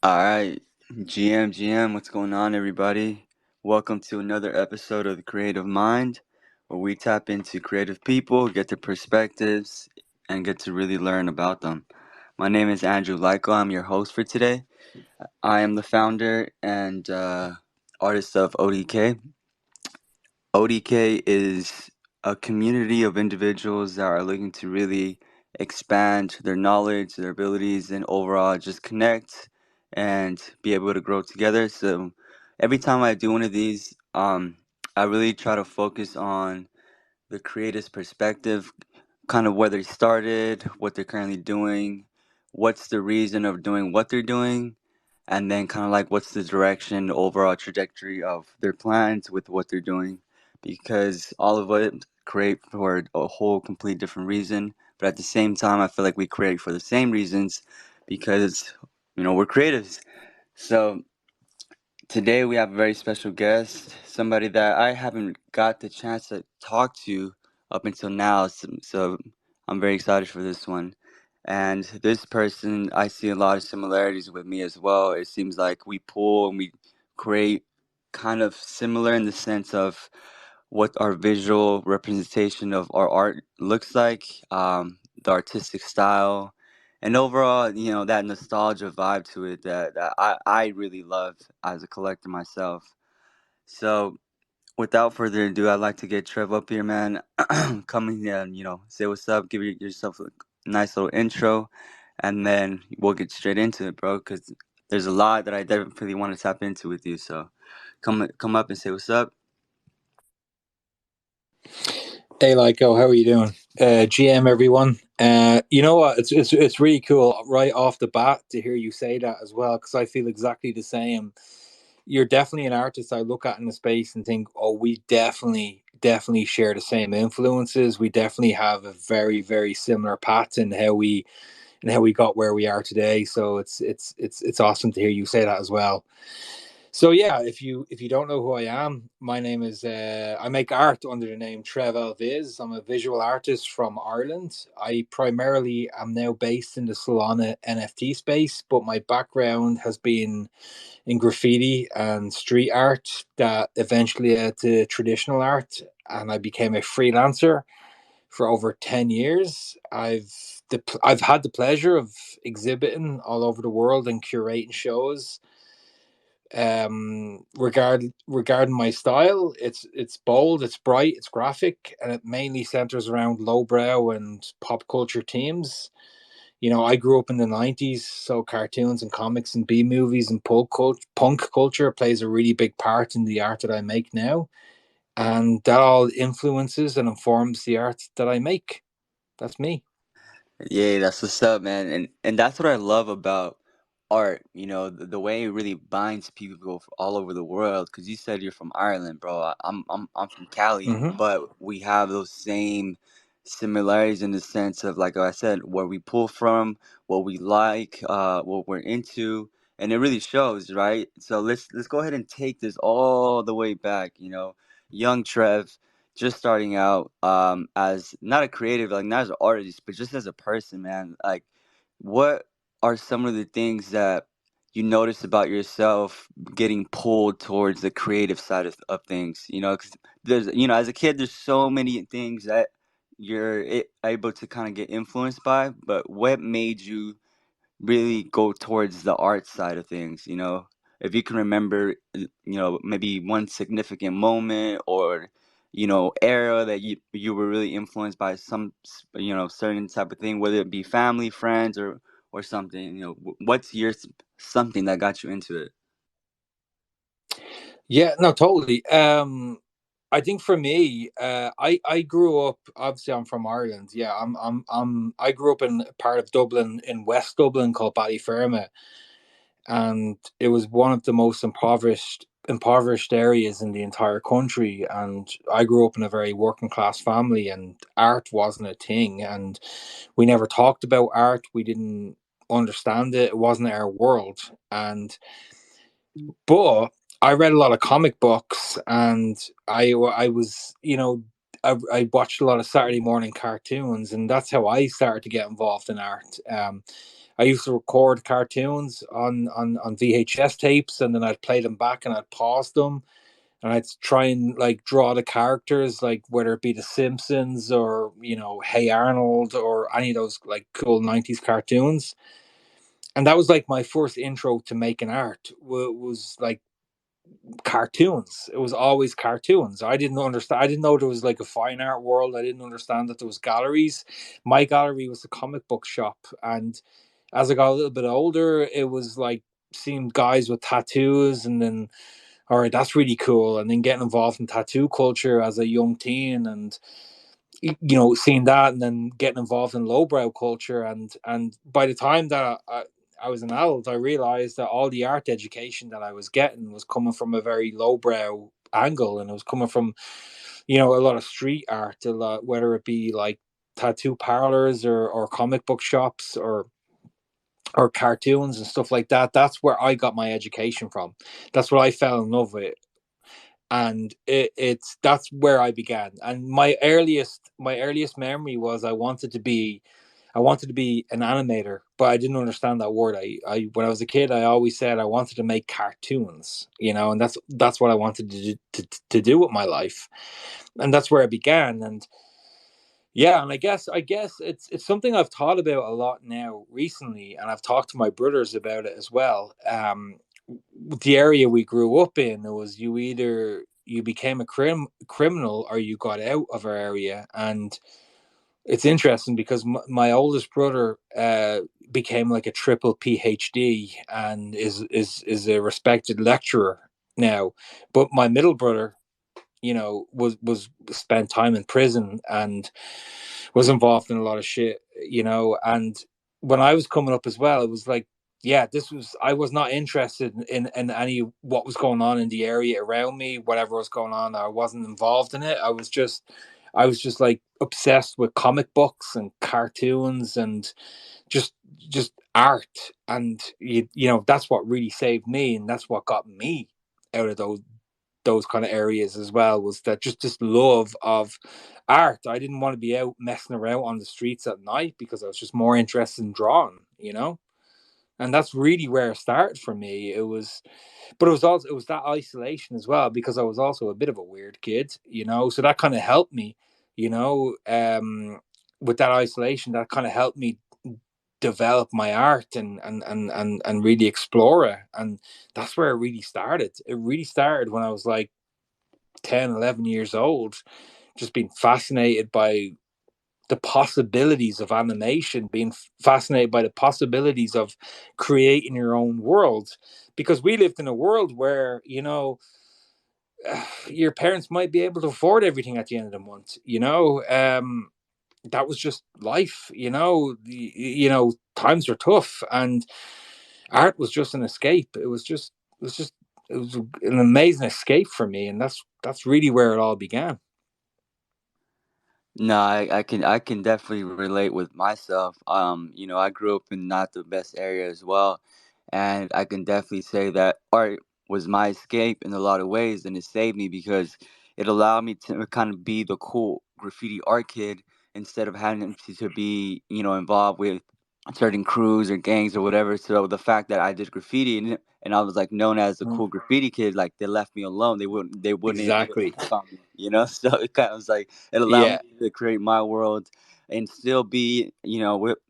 All right, GM, what's going on, everybody? Welcome to another episode of The Creative Mind, where we tap into creative people, get their perspectives, and get to really learn about them. My name is Andrew Lyko. I'm your host for today. I am the founder and artist of ODK. ODK is a community of individuals that are looking to really expand their knowledge, their abilities, and overall just connect and be able to grow together. So every time I do one of these, I really try to focus on the creator's perspective, kind of where they started, what they're currently doing, what's the reason of doing what they're doing, and then kind of like what's the direction, the overall trajectory of their plans with what they're doing, because all of it create for a whole complete different reason, but at the same time I feel like we create for the same reasons because we're creatives. So today we have a very special guest, somebody that I haven't got the chance to talk to up until now. So I'm very excited for this one. And this person, I see a lot of similarities with me as well. It seems like we pull and we create kind of similar in the sense of what our visual representation of our art looks like, the artistic style, and overall, that nostalgia vibe to it that I really love as a collector myself. So, without further ado, I'd like to get Trev up here, man. Come in here and, say what's up, give yourself a nice little intro, and then we'll get straight into it, bro, because there's a lot that I definitely want to tap into with you. So, come up and say what's up. Hey, Lyco, how are you doing? GM, everyone. You know what? It's really cool right off the bat to hear you say that as well, because I feel exactly the same. You're definitely an artist I look at in the space and think, oh, we definitely share the same influences. We definitely have a very similar path in how we got where we are today. So it's awesome to hear you say that as well. So yeah, if you don't know who I am, my name is I make art under the name Trev. I'm a visual artist from Ireland. I primarily am now based in the Solana NFT space, but my background has been in graffiti and street art that eventually led to traditional art, and I became a freelancer for over 10 years. I've had the pleasure of exhibiting all over the world and curating shows. Regarding my style, it's bold, it's bright, it's graphic, and it mainly centers around lowbrow and pop culture themes. I grew up in the 90s, so cartoons and comics and B movies and punk culture plays a really big part in the art that I make now, and that all influences and informs the art that I make. That's me. Yeah, that's what's up, man. And that's what I love about art, the way it really binds people all over the world. Because you said you're from Ireland, bro. I'm from Cali, Mm-hmm. but we have those same similarities in the sense of, like I said, where we pull from, what we like, what we're into, and it really shows, right? So let's go ahead and take this all the way back. Young Trev, just starting out, as not a creative, like not as an artist, but just as a person, man. Like, what are some of the things that you notice about yourself getting pulled towards the creative side of things? Because as a kid, there's so many things that able to kind of get influenced by, but what made you really go towards the art side of things? If you can remember, maybe one significant moment or, era that you were really influenced by some, certain type of thing, whether it be family, friends, or something. What's your something that got you into it? Yeah, no, totally. I think for me, I grew up. Obviously, I'm from Ireland. Yeah, I grew up in a part of Dublin, in West Dublin, called Ballyferma, and it was one of the most impoverished areas in the entire country. And I grew up in a very working class family, and art wasn't a thing, and we never talked about art. We didn't understand it. It wasn't our world, and but I read a lot of comic books, and I was, I watched a lot of Saturday morning cartoons, and that's how I started to get involved in art. I used to record cartoons on VHS tapes, and then I'd play them back and I'd pause them, and I'd try and like draw the characters, like whether it be The Simpsons or Hey Arnold or any of those like cool '90s cartoons. And that was like my first intro to making art. Was like cartoons. It was always cartoons. I didn't understand. I didn't know there was like a fine art world. I didn't understand that there was galleries. My gallery was a comic book shop, and as I got a little bit older, it was like seeing guys with tattoos, and then all right, that's really cool. And then getting involved in tattoo culture as a young teen, and seeing that, and then getting involved in lowbrow culture, and by the time that I was an adult, I realized that all the art education that I was getting was coming from a very lowbrow angle, and it was coming from a lot of street art, a lot, whether it be like tattoo parlors or comic book shops or cartoons and stuff like that. That's where I got my education from. That's what I fell in love with, and it's that's where I began. And my earliest memory was I wanted to be an animator, but I didn't understand that word. I when I was a kid, I always said I wanted to make cartoons, and that's what I wanted to do with my life, and that's where I began. And yeah, and I guess it's something I've thought about a lot now recently, and I've talked to my brothers about it as well. The area we grew up in, it was you became a criminal or you got out of our area. And it's interesting because my oldest brother became like a triple PhD and is a respected lecturer now, but my middle brother, was spent time in prison and was involved in a lot of shit, and when I was coming up as well, it was like, yeah, I was not interested in any what was going on in the area around me, whatever was going on. I wasn't involved in it. I was just like obsessed with comic books and cartoons and just just art. And that's what really saved me, and that's what got me out of those kind of areas as well, was that just this love of art. I didn't want to be out messing around on the streets at night because I was just more interested in drawing. And that's really where it started for me. But it was that isolation as well, because I was also a bit of a weird kid. So that kind of helped me, you know, with that isolation, that kind of helped me develop my art and really explore it. And that's where it really started. It really started when I was like 10, 11 years old, just being fascinated by the possibilities of animation, being fascinated by the possibilities of creating your own world. Because we lived in a world where, your parents might be able to afford everything at the end of the month. That was just life. Times were tough, and art was just an escape. It was an amazing escape for me, and that's really where it all began. No, I can definitely relate with myself. I grew up in not the best area as well, and I can definitely say that art was my escape in a lot of ways, and it saved me because it allowed me to kind of be the cool graffiti art kid instead of having to be, involved with certain crews or gangs or whatever. So the fact that I did graffiti and I was like known as the Mm. cool graffiti kid, like they left me alone. They wouldn't even put a Exactly. pick on me, So it kind of was like it allowed me Yeah. to create my world and still be,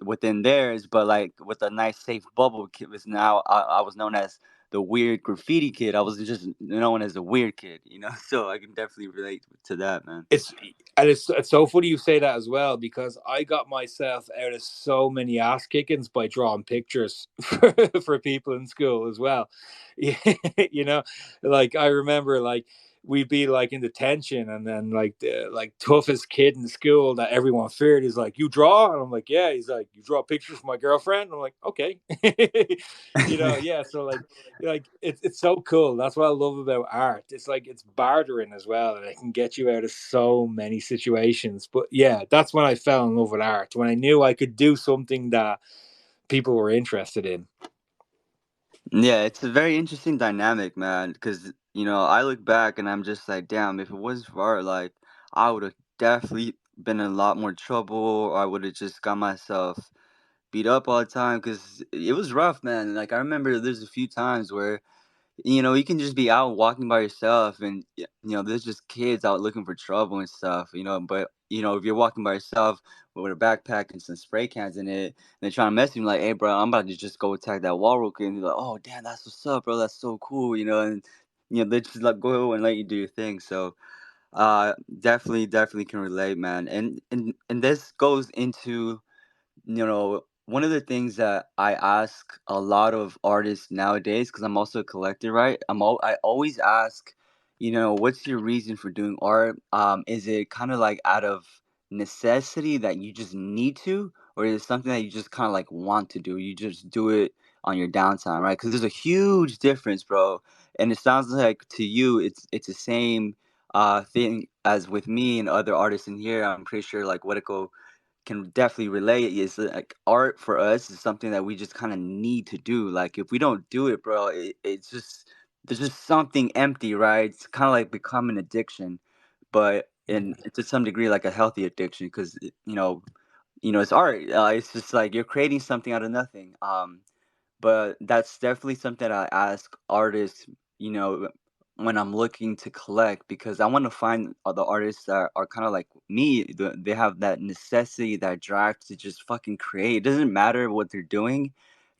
within theirs, but like with a nice safe bubble. Because now I was known as the weird graffiti kid. I was just known as a weird kid, So I can definitely relate to that, man. It's it's so funny you say that as well, because I got myself out of so many ass kickings by drawing pictures for people in school as well. Yeah, you know, like I remember like we'd be like in detention, and then like the like toughest kid in school that everyone feared is like, "You draw?" And I'm like, "Yeah." He's like, "You draw pictures for my girlfriend?" And I'm like, "Okay." Yeah. So like it's so cool. That's what I love about art. It's like it's bartering as well, and it can get you out of so many situations. But yeah, that's when I fell in love with art, when I knew I could do something that people were interested in. Yeah, it's a very interesting dynamic, man. Because I look back and I'm just like, damn, if it wasn't for art, like I would have definitely been in a lot more trouble, or I would have just got myself beat up all the time because it was rough, man. Like I remember there's a few times where you can just be out walking by yourself and there's just kids out looking for trouble and stuff, but if you're walking by yourself with a backpack and some spray cans in it and they're trying to mess with you like, hey bro, I'm about to just go attack that wall real quick, and you're like, oh damn, that's what's up, bro, that's so cool, and they just like go and let you do your thing. So definitely can relate, man. And this goes into one of the things that I ask a lot of artists nowadays, because I'm also a collector, right? I always ask, what's your reason for doing art? Is it kind of like out of necessity that you just need to, or is it something that you just kind of like want to do? You just do it on your downtime, right? Because there's a huge difference, bro. And it sounds like to you, it's the same thing as with me and other artists in here. I'm pretty sure like Wetico can definitely relate is like art for us is something that we just kind of need to do. Like if we don't do it, bro, it's just there's just something empty, right? It's kind of like become an addiction, but in Yeah. to some degree like a healthy addiction because it's art. It's just like you're creating something out of nothing. But that's definitely something I ask artists, you know, when I'm looking to collect because I want to find the artists that are kind of like me. They have that necessity, that drive to just fucking create. It doesn't matter what they're doing.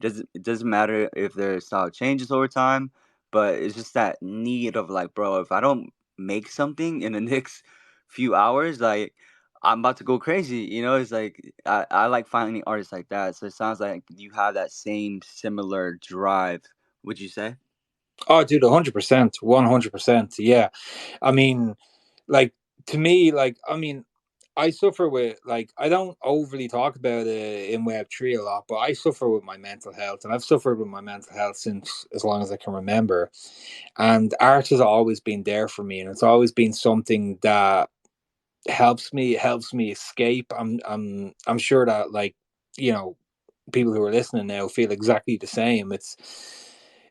It doesn't matter if their style changes over time, but it's just that need of like, bro, if I don't make something in the next few hours, like I'm about to go crazy. It's like I like finding artists like that. So it sounds like you have that same similar drive. Would you say? Oh, dude, 100%, 100%. Yeah. I mean, like, to me, like, I mean, I suffer with, like, I don't overly talk about it in Web3 a lot, but I suffer with my mental health, and I've suffered with my mental health since as long as I can remember. And art has always been there for me, and it's always been something that helps me escape. I'm sure that, like, you know people who are listening now feel exactly the same.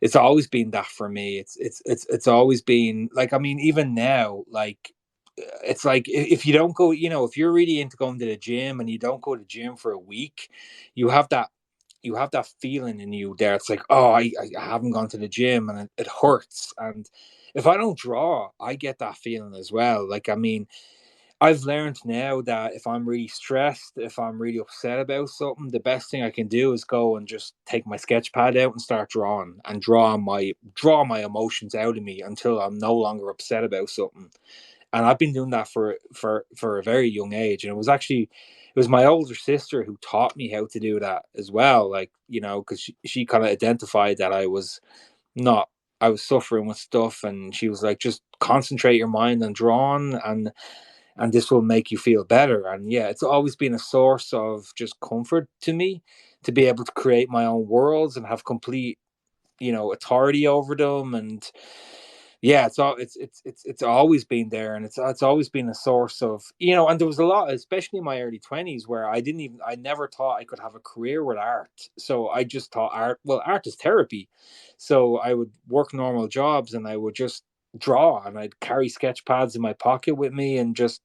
It's always been that for me. It's always been like, I mean, even now, like, it's like, if you don't go, if you're really into going to the gym and you don't go to the gym for a week, you have that you have that feeling in you there. It's like, oh, I haven't gone to the gym, and it hurts. And if I don't draw, I get that feeling as well. Like, I mean, I've learned now that if I'm really stressed, if I'm really upset about something, the best thing I can do is go and just take my sketch pad out and start drawing, and draw my emotions out of me until I'm no longer upset about something. And I've been doing that for a very young age. And it was my older sister who taught me how to do that as well. Like, because she kind of identified that not I was suffering with stuff, and she was like, just concentrate your mind on drawing, and this will make you feel better. And yeah, it's always been a source of just comfort to me to be able to create my own worlds and have complete, authority over them. And yeah, it's always been there, and it's always been a source of, and there was a lot, especially in my early 20s, where I never thought I could have a career with art. So I just thought art is therapy. So I would work normal jobs, and I would just draw, and I'd carry sketch pads in my pocket with me, and just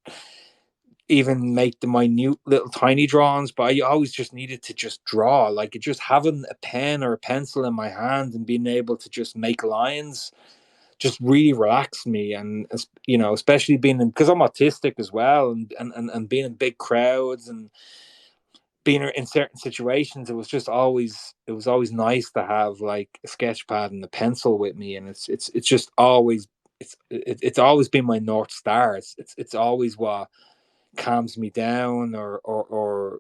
even make the minute little tiny drawings. But I always just needed to just draw, like, just having a pen or a pencil in my hand and being able to just make lines just really relaxed me. And especially being because I'm autistic as well, and being in big crowds and being in certain situations, it was always nice to have like a sketch pad and a pencil with me. And it's just always it's always been my north star. It's always what calms me down, or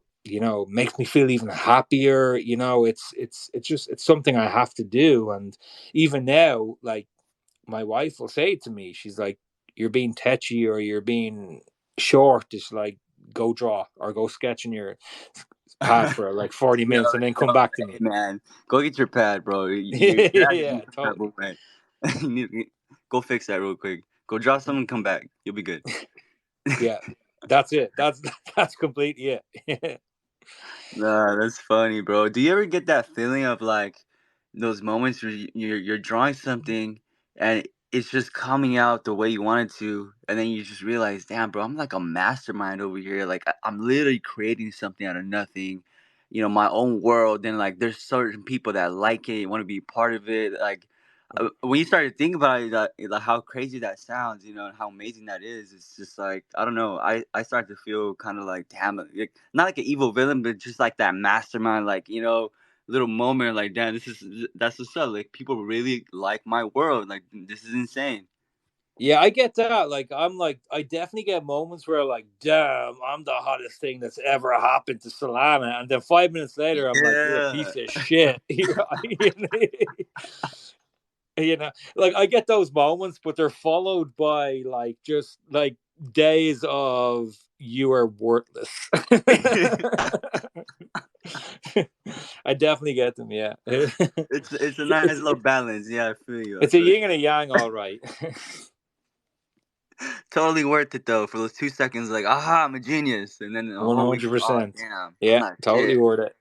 makes me feel even happier. It's something I have to do. And even now, like, my wife will say to me, she's like, you're being tetchy, or you're being short. It's like, go draw or go sketch in your pad for like 40 yo, minutes and then yo, come back to hey me. man, go get your pad, bro. You're not Yeah, getting that totally. movement. You go fix that real quick. Go draw something and come back. You'll be good. Yeah, that's it. That's completely it. Nah, that's funny, bro. Do you ever get that feeling of like those moments where you're drawing something and it's just coming out the way you want it to, and then you just realize, damn, bro, I'm like a mastermind over here. Like I'm literally creating something out of nothing. my own world, then like there's certain people that like it, want to be part of it. Like when you start to think about it, like how crazy that sounds, and how amazing that is. It's just like I don't know. I start to feel kind of like damn, like, not like an evil villain, but just like that mastermind, like little moment, like damn, that's what's up. Like people really like my world. Like this is insane. Yeah, I get that. Like, I'm like, I definitely get moments where, like, damn, I'm the hottest thing that's ever happened to Solana, and then 5 minutes later, I'm like, you're a Yeah. piece of shit. You know, like I get those moments, but they're followed by like just like days of you are worthless. I definitely get them. Yeah, It's a nice little balance. Yeah, I feel you. I it's a feel you. yin and a yang, all right. Totally worth it though for those 2 seconds. Like, aha, I'm a genius, and then a One whole week, hundred oh percent. damn, I'm Yeah, not totally shit. worth it.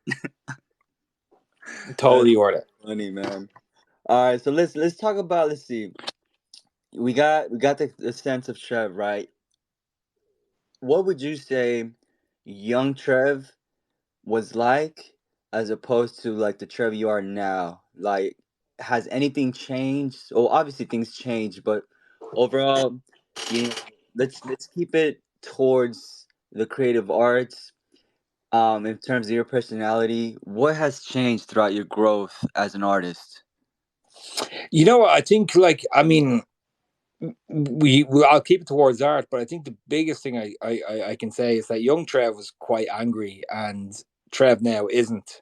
That's Totally worth it. funny, man. All right, so let's talk about. Let's see. We got the sense of Trev, right? What would you say young Trev was like as opposed to like the Trev you are now? Like, has anything changed? Well, obviously things change, but overall, you know, let's keep it towards the creative arts. In terms of your personality, what has changed throughout your growth as an artist? You know what? I think, like, I mean, I'll keep it towards art, but I think the biggest thing I can say is that young Trev was quite angry, and Trev now isn't.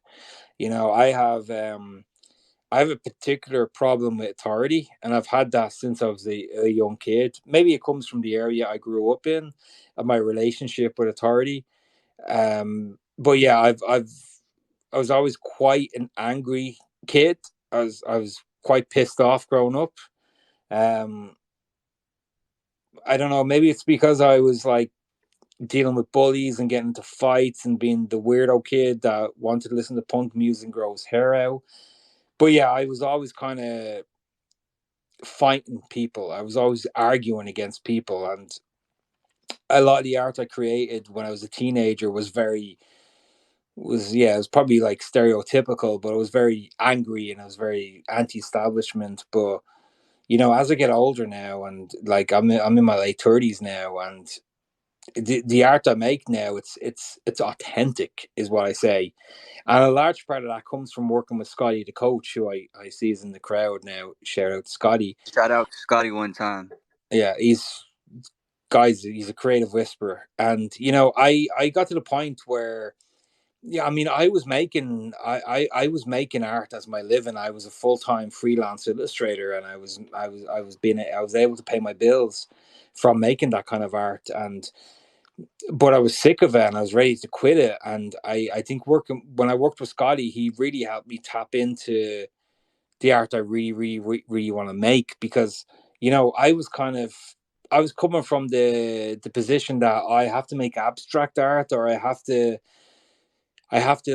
You know, I have a particular problem with authority, and I've had that since I was a young kid. Maybe it comes from the area I grew up in and my relationship with authority. But yeah, I was always quite an angry kid. I was quite pissed off growing up. Um, I don't know. Maybe it's because I was like dealing with bullies and getting into fights and being the weirdo kid that wanted to listen to punk music and grow his hair out. But yeah, I was always kind of fighting people. I was always arguing against people, and a lot of the art I created when I was a teenager was yeah, it was probably like stereotypical, but it was very angry and it was very anti-establishment. But as I get older now, and like I'm in my late 30s now, and the art I make now, it's authentic, is what I say. And a large part of that comes from working with Scotty, the coach, who I see is in the crowd now. Shout out to Scotty. Shout out Scotty one time. Yeah, he's a creative whisperer, and I got to the point where, yeah, I mean, I was making art as my living. I was a full-time freelance illustrator, and I was able to pay my bills from making that kind of art. And but I was sick of it, and I was ready to quit it. And I think working when I worked with Scotty, he really helped me tap into the art I really, really, really, really want to make, because I was coming from the position that I have to make abstract art, or I have to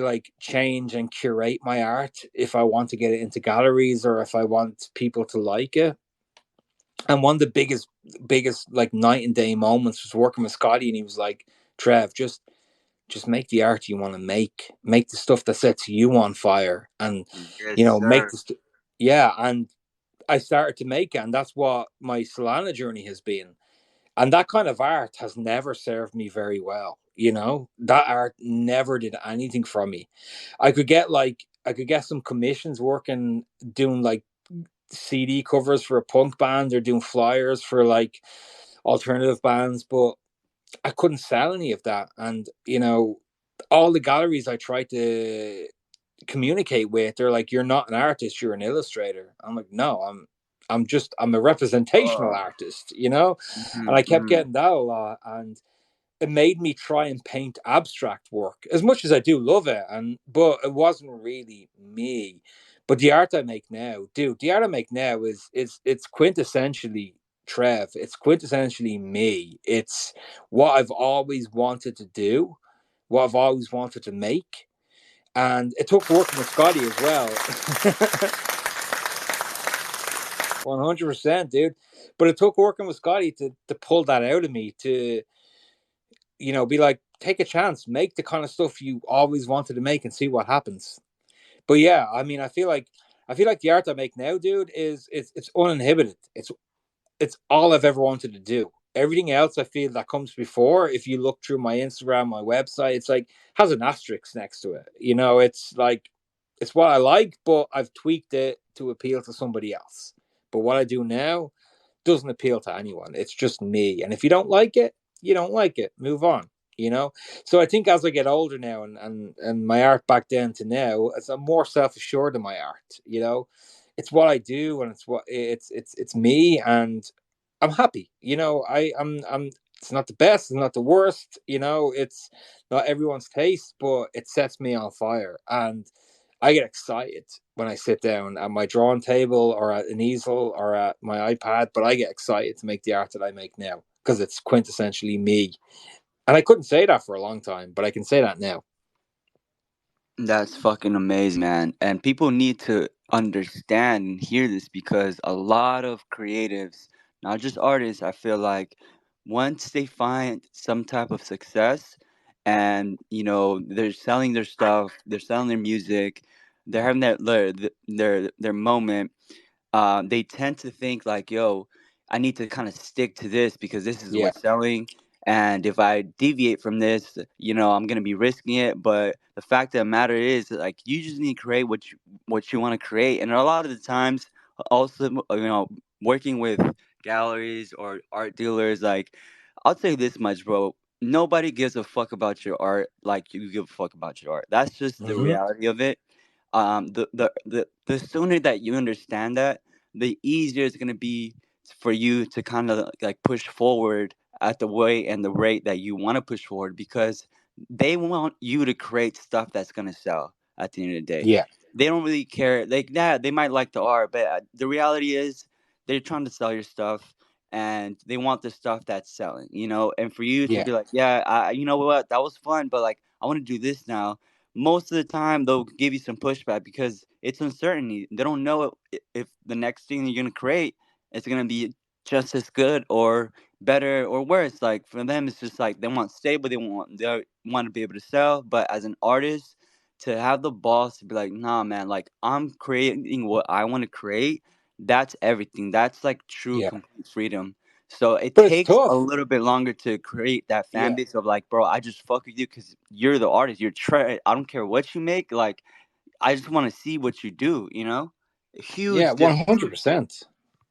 like change and curate my art if I want to get it into galleries or if I want people to like it. And one of the biggest like night and day moments was working with Scotty, and he was like, Trev, just make the art you want to make the stuff that sets you on fire, and Yes, make sir. this. Yeah, and I started to make it, and that's what my Solana journey has been. And that kind of art has never served me very well. That art never did anything for me. I could get some commissions working, doing like CD covers for a punk band or doing flyers for like alternative bands, but I couldn't sell any of that. And all the galleries I tried to communicate with, they're like, "You're not an artist, you're an illustrator." I'm like, "No, I'm a representational Oh. artist," And I kept Mm-hmm. getting that a lot, and it made me try and paint abstract work as much as I do love it, but it wasn't really me. But the art I make now, dude, the art I make now is it's quintessentially Trev. It's quintessentially me. It's what I've always wanted to do, what I've always wanted to make. And it took working with Scotty as well. 100%, dude. But it took working with Scotty to pull that out of me, to be like, take a chance, make the kind of stuff you always wanted to make, and see what happens. But yeah, I mean, I feel like the art I make now, dude, is it's uninhibited. It's all I've ever wanted to do. Everything else I feel that comes before, if you look through my Instagram, my website, it's like has an asterisk next to it. You know, it's like it's what I like, but I've tweaked it to appeal to somebody else. But what I do now doesn't appeal to anyone. It's just me. And if you don't like it, you don't like it. Move on. You know. So I think as I get older now, and my art back then to now, as I'm more self assured in my art. You know, it's what I do, and it's me, and I'm happy. You know, I'm. It's not the best. It's not the worst. You know, it's not everyone's taste, but it sets me on fire, and I get excited when I sit down at my drawing table or at an easel or at my iPad, but I get excited to make the art that I make now because it's quintessentially me. And I couldn't say that for a long time, but I can say that now. That's fucking amazing, man. And people need to understand and hear this because a lot of creatives, not just artists, I feel like once they find some type of success and, they're selling their stuff, they're selling their music, they're having their moment, they tend to think like, yo, I need to kind of stick to this because this is Yeah, what's selling. And if I deviate from this, I'm gonna be risking it. But the fact of the matter is, like, you just need to create what you want to create. And a lot of the times, also, working with galleries or art dealers, like, I'll say this much, bro. Nobody gives a fuck about your art like you give a fuck about your art. That's just the hmm, reality of it. The sooner that you understand that, the easier it's going to be for you to kind of like push forward at the way and the rate that you want to push forward because they want you to create stuff that's going to sell at the end of the day. yeah, They don't really care. Like, yeah, they might like the art, but the reality is they're trying to sell your stuff and they want the stuff that's selling, and for you to yeah, be like, yeah, you know what, that was fun, but like I want to do this now. Most of the time they'll give you some pushback because it's uncertainty. They don't know if the next thing you're going to create is going to be just as good or better or worse. Like for them it's just like they want stable, they want to be able to sell. But as an artist, to have the boss to be like, nah man, like I'm creating what I want to create, that's everything. That's like true yeah. complete freedom. So it But it's takes a tough. little bit longer to create that fan Yeah, base of like, bro, I just fuck with you because you're the artist. I don't care what you make. Like, I just want to see what you do. yeah, Huge difference. 100%.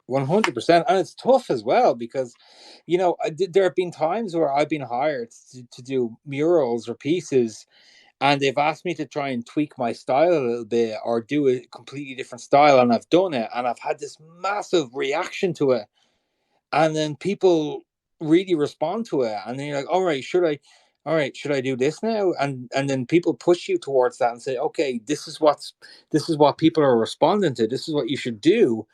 100%. And it's tough as well because, there have been times where I've been hired to do murals or pieces, and they've asked me to try and tweak my style a little bit or do a completely different style, and I've done it, and I've had this massive reaction to it, and then people really respond to it, and then you're like, all right, should I do this now? And then people push you towards that and say, okay, this is what people are responding to, this is what you should do.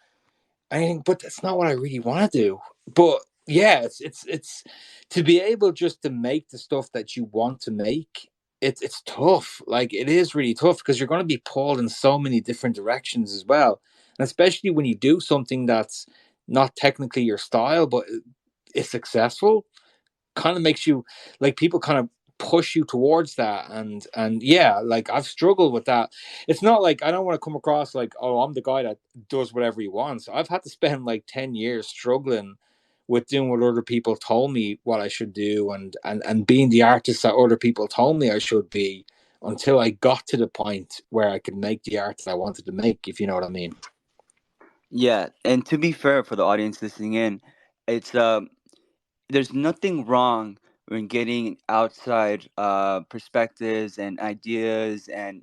I think, but that's not what I really want to do. But yeah, it's to be able just to make the stuff that you want to make. It's tough. Like it is really tough because you're going to be pulled in so many different directions as well, and especially when you do something that's not technically your style, but is successful, kind of makes you like people kind of push you towards that, and yeah, like I've struggled with that. It's not like I don't want to come across like, oh, I'm the guy that does whatever he wants. I've had to spend like 10 years struggling with doing what other people told me what I should do, and being the artist that other people told me I should be, until I got to the point where I could make the art that I wanted to make, if you know what I mean. Yeah, and to be fair for the audience listening in, it's there's nothing wrong when getting outside perspectives and ideas and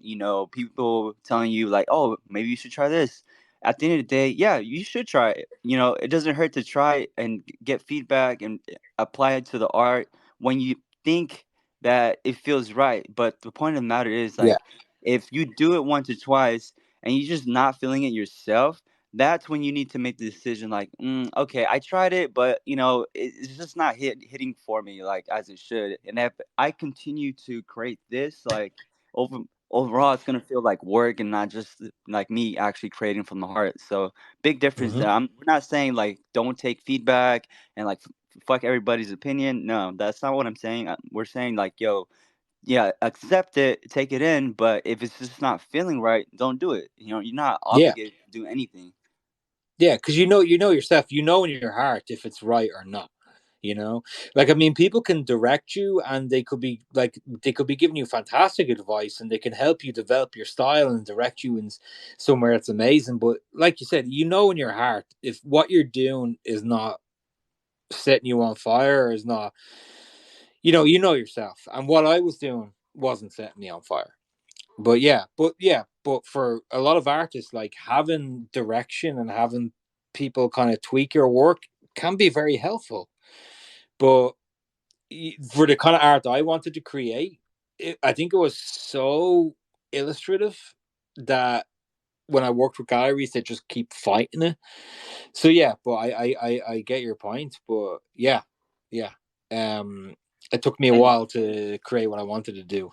people telling you like, oh, maybe you should try this. At the end of the day, yeah, you should try it. It doesn't hurt to try and get feedback and apply it to the art when you think that it feels right. But the point of the matter is Yeah. like, if you do it once or twice and you're just not feeling it yourself, that's when you need to make the decision like, okay, I tried it, but it's just not hitting for me like as it should. And if I continue to create this, like, over overall it's gonna feel like work and not just like me actually creating from the heart. So big difference Hmm. there. We're not saying like don't take feedback and like fuck everybody's opinion. No, that's not what I'm saying. We're saying like, yo, yeah, accept it, take it in, but if it's just not feeling right, don't do it. You're not Yeah, obligated to do anything. yeah, because you know yourself. You know in your heart if it's right or not. You know, like I mean, people can direct you, and they could be giving you fantastic advice, and they can help you develop your style and direct you in somewhere that's amazing. But like you said, you know in your heart if what you're doing is not setting you on fire or is not, you know yourself. And what I was doing wasn't setting me on fire. But for a lot of artists, like having direction and having people kind of tweak your work can be very helpful. But for the kind of art I wanted to create, I think it was so illustrative that when I worked with galleries, they just keep fighting it. So yeah, but I get your point. But yeah, yeah. Um, it took me a And while to create what I wanted to do.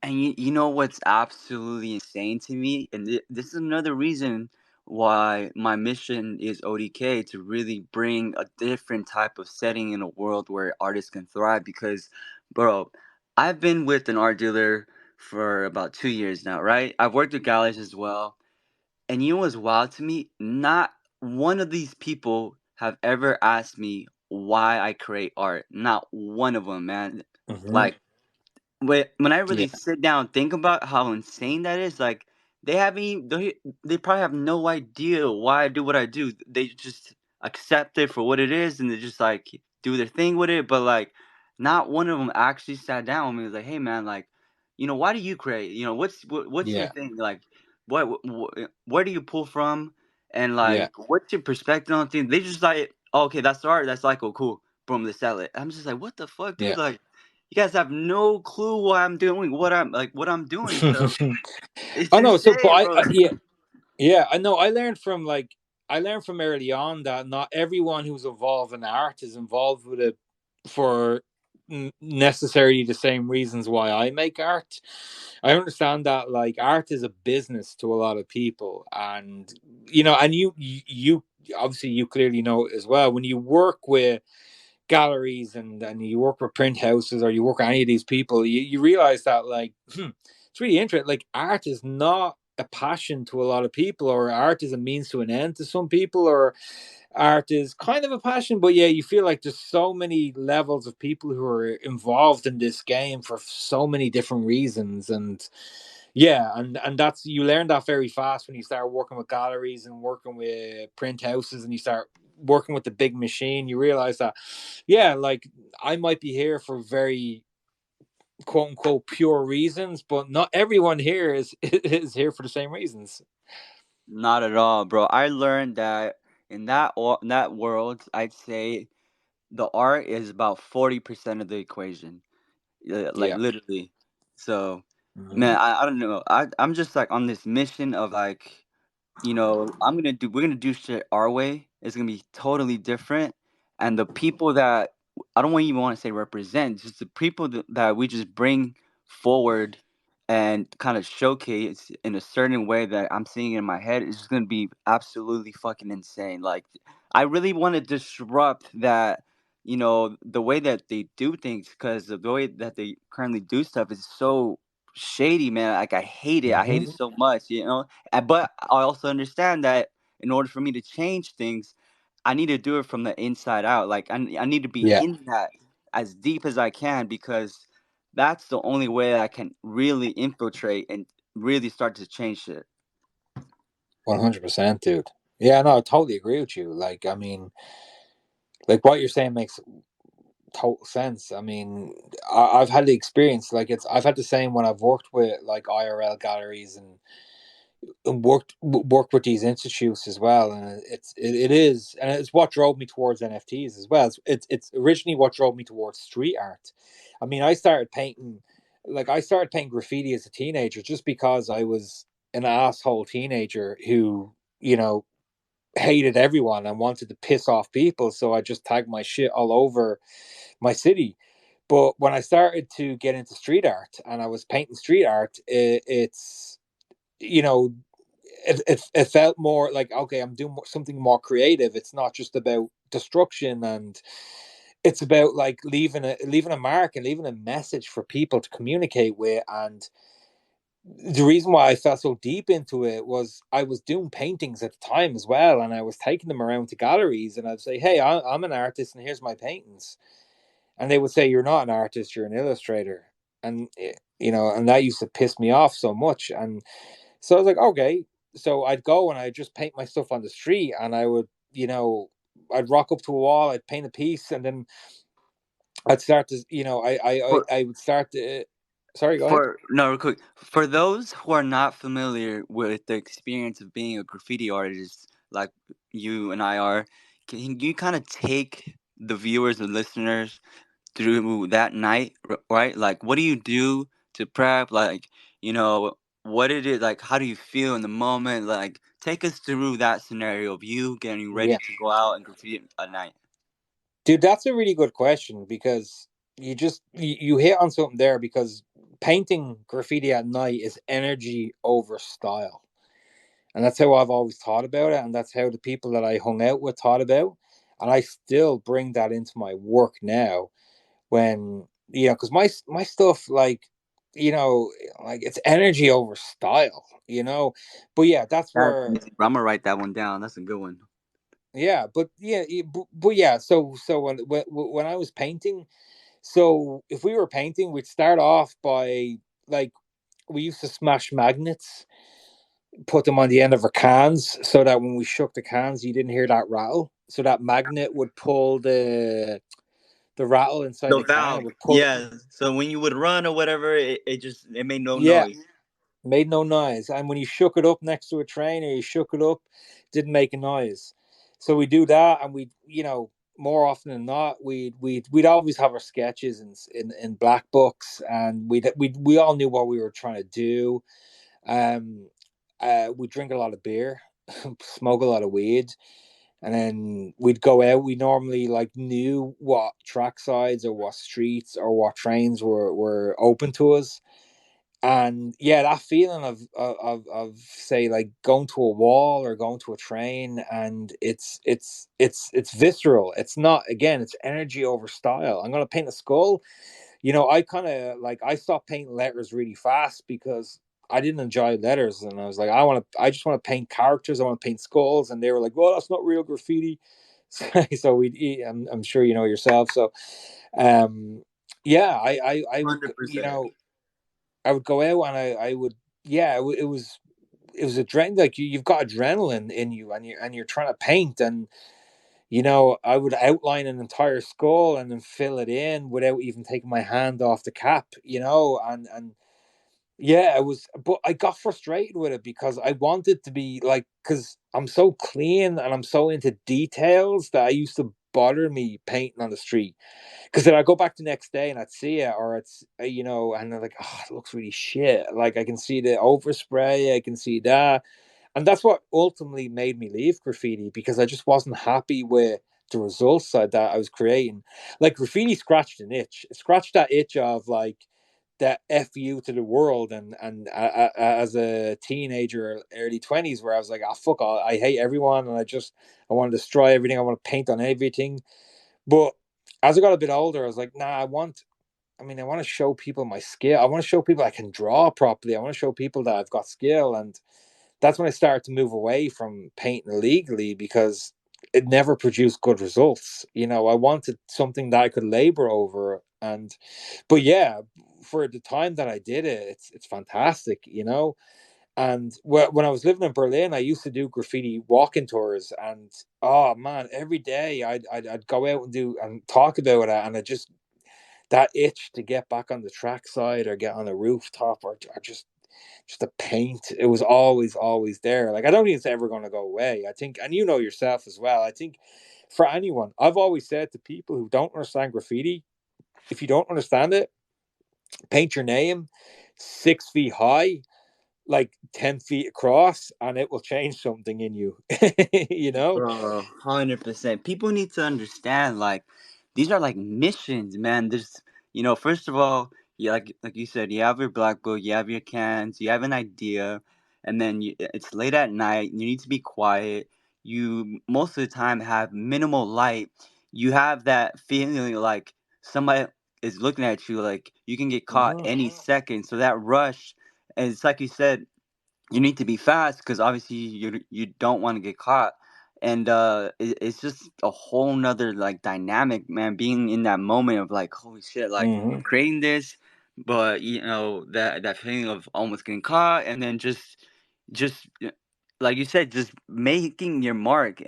And you know what's absolutely insane to me? And this is another reason why my mission is ODK, to really bring a different type of setting in a world where artists can thrive. Because, bro, I've been with an art dealer for about 2 years now, right? I've worked with galleries as well. And you know what's wild to me? Not one of these people have ever asked me why I create art. Not one of them, man. Hmm. Like, when I Yeah, really sit down and think about how insane that is, like they haven't even, they probably have no idea why I do what I do. They just accept it for what it is, and they just like do their thing with it. But like, not one of them actually sat down with me and was like, "Hey, man, like, why do you create? What's your yeah, thing? Like, where do you pull from? And yeah, like, what's your perspective on things?" They just like, oh, "Okay, that's art. That's like, oh, cool. Boom, they sell it." I'm just like, "What the fuck, dude? yeah. Like." You guys have no clue why I'm doing what I'm doing. So it's Oh no, so but insane, bro. yeah, yeah, I know. I learned from early on that not everyone who's involved in art is involved with it for necessarily the same reasons why I make art. I understand that like art is a business to a lot of people, and and you obviously you clearly know as well when you work with galleries and you work with print houses or you work with any of these people, you realize that like it's really interesting. Like art is not a passion to a lot of people, or art is a means to an end to some people, or art is kind of a passion. But yeah, you feel like there's so many levels of people who are involved in this game for so many different reasons. And yeah, and that's, you learn that very fast when you start working with galleries and working with print houses and you start working with the big machine. You realize that yeah, like I might be here for very quote unquote pure reasons, but not everyone here is is here for the same reasons. Not at all, bro. I learned that in that world, I'd say the art is about 40% of the equation. Like Yeah. literally. So, Hmm. man, I don't know. I'm just like on this mission of like, we're gonna do shit our way. It's gonna be totally different. And the people that I don't even want to say represent, just the people that we just bring forward and kind of showcase in a certain way that I'm seeing in my head is just gonna be absolutely fucking insane. Like, I really want to disrupt that, the way that they do things, because the way that they currently do stuff is so shady, man. Like, I hate it. I hate it Hmm. so much. But I also understand that in order for me to change things, I need to do it from the inside out. Like, I need to be Yeah, in that as deep as I can, because that's the only way I can really infiltrate and really start to change shit. 100%, dude. Yeah, no, I totally agree with you. Like, I mean, like what you're saying makes total sense. I mean, I've had the experience. Like, I've had the same when I've worked with like IRL galleries and worked with these institutes as well. And it is, and it's what drove me towards NFTs as well. It's originally what drove me towards street art. I mean, I started painting graffiti as a teenager just because I was an asshole teenager who you know hated everyone and wanted to piss off people. So I just tagged my shit all over my city. But when I started to get into street art and I was painting street art, it's you know it felt more like okay, I'm doing something more creative. It's not just about destruction, and it's about like leaving a mark and leaving a message for people to communicate with. And the reason why I felt so deep into it was I was doing paintings at the time as well, and I was taking them around to galleries, and I'd say, "Hey, I'm an artist, and here's my paintings," and they would say, "You're not an artist, you're an illustrator," and and that used to piss me off so much. And so I was like, okay. So I'd go and I'd just paint my stuff on the street, and I would, I'd rock up to a wall, I'd paint a piece, and then I'd start to, For I would start to. Sorry, go ahead. for no, real quick. For those who are not familiar with the experience of being a graffiti artist, like you and I are, can you kind of take the viewers and listeners through that night, right? Like, what do you do to prep? Like, what it is like? How do you feel in the moment? Like, take us through that scenario of you getting ready Yeah, to go out and graffiti at night. dude, that's a really good question because you hit on something there because painting graffiti at night is energy over style. And that's how I've always thought about it. And that's how the people that I hung out with thought about. And I still bring that into my work now when, because my stuff, like it's energy over style. But yeah, that's That's where, easy, bro. I'm gonna write that one down. That's a good one. yeah, but yeah, but yeah. So when I was painting, so if we were painting, we'd start off by like, we used to smash magnets, put them on the end of our cans so that when we shook the cans, you didn't hear that rattle. So that magnet would pull the rattle inside The the can and valve, would pull it. yeah. So when you would run or whatever, it made no Yeah, noise. made no noise. And when you shook it up next to a train or you shook it up, didn't make a noise. So we do that, and more often than not, we'd always have our sketches in black books, and we all knew what we were trying to do. Um, we drink a lot of beer, smoke a lot of weed, and then we'd go out. We normally like knew what track sides or what streets or what trains were open to us. And yeah, that feeling of say like going to a wall or going to a train, and it's visceral. It's not, again, it's energy over style. I'm gonna paint a skull. I kind of like, I stopped painting letters really fast because I didn't enjoy letters, and I was like, I just want to paint characters. I want to paint skulls, and they were like, well, that's not real graffiti. So I'm sure you know yourself. So, um, yeah, I would, 100%. I would go out, and I would, yeah, it was a adrenaline. Like you've got adrenaline in you, and you're trying to paint, and I would outline an entire skull and then fill it in without even taking my hand off the cap, and yeah, it was, but I got frustrated with it because I wanted to be like, because I'm so clean and I'm so into details that I used to bother me painting on the street. Because then I go back the next day and I'd see it, or it's, and they're like, oh, it looks really shit. Like I can see the overspray, I can see that. And that's what ultimately made me leave graffiti, because I just wasn't happy with the results that I was creating. Like graffiti scratched an itch. It scratched that itch of like that fu to the world, and as a teenager, early 20s, where I was like, ah, fuck all, I hate everyone, and I want to destroy everything. I want to paint on everything. But as I got a bit older, I was like, nah, I want to show people my skill. I want to show people I can draw properly. I want to show people that I've got skill. And that's when I started to move away from painting illegally, because it never produced good results. I wanted something that I could labor over. But yeah, for the time that I did it, it's fantastic. And when I was living in Berlin, I used to do graffiti walking tours, and oh man, every day I'd go out and do and talk about it, and I just, that itch to get back on the trackside or get on a rooftop, or just the paint, it was always there. Like I don't think it's ever going to go away. I think, and yourself as well, I think for anyone, I've always said to people who don't understand graffiti, if you don't understand it, paint your name 6 feet high, like 10 feet across, and it will change something in you. you know Bro, 100%. People need to understand, like, these are like missions, man. There's, first of all, yeah, like you said, you have your black book, you have your cans, you have an idea, and then it's late at night. You need to be quiet. you most of the time have minimal light. You have that feeling like somebody is looking at you, like you can get caught Hmm. any second. So that rush, and it's like you said, you need to be fast because obviously you don't want to get caught. And it's just a whole nother like dynamic, man, being in that moment of like, holy shit, like we're Hmm. creating this, but that feeling of almost getting caught, and then just like you said, just making your mark,